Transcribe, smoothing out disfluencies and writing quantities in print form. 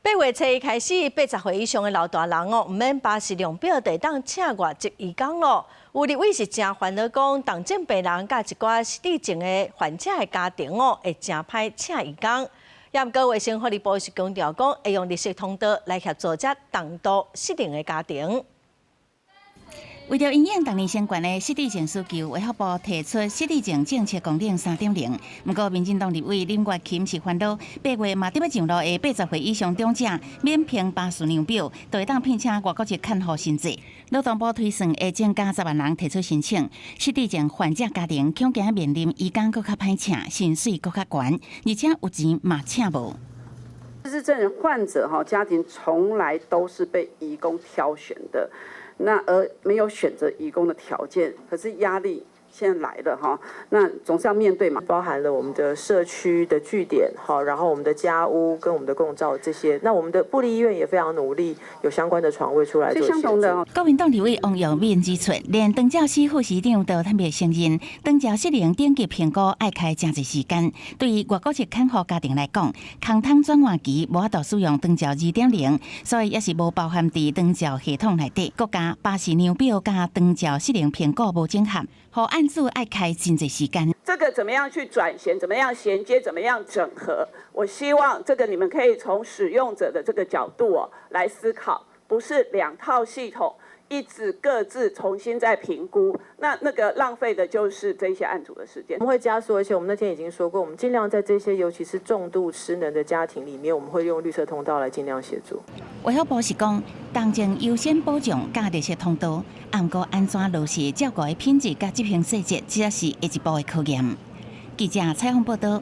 8月初一开始，80岁以上的老大人哦，唔免巴士量表地当请外籍义工咯。有立委是真烦恼讲，重症病人甲一寡失智症的患者的家庭哦，会真歹请义工。也毋过卫生福利部是强调讲，会用绿色通道来协助这重度失智的家庭。 为着应应当年相关的失智症需求，卫福部提出失智症政策纲领3.0。不过，民进党立委林月琴是烦恼，8月嘛得要上路的80岁以上长者免凭巴士量表，就会当聘请外国籍看护薪资。劳动部推算会增加10万人提出申请，失智症患者家庭恐惊面临义工更较歹请，薪水更较悬，而且有钱嘛请无。 失智症患者家庭从来都是被移工挑选的。 那而没有选择移工的条件，可是压力现在来了哈，那总是要面对嘛。包含了我们的社区的据点，好，然后我们的家屋跟我们的共照这些。那我们的部立医院也非常努力，有相关的床位出来做协助。国民党立委王耀明指出，连长教司副市长都特别承认，长照失灵顶级评估爱开真侪时间。对于外国籍看护家庭来讲，空窗转换期无法度使用长照2.0，所以也是无包含伫长照系统内底。国家巴士量表甲长照失灵评估无整合，互案主爱开真侪时间。这个怎么样去转衔？怎么样衔接？怎么样整合？我希望这个你们可以从使用者的这个角度来思考，不是2套系统。 一直各自重新再评估，那个浪费的就是这些案主的时间。我们会加速，而且我们那天已经说过，我们尽量在这些尤其是重度失能的家庭里面，我们会用绿色通道来尽量协助。卫福部是讲，当前优先保障加绿色通道，不过安怎落实照顾的品质甲执行细节，这是下一步的考验。记者采访报道。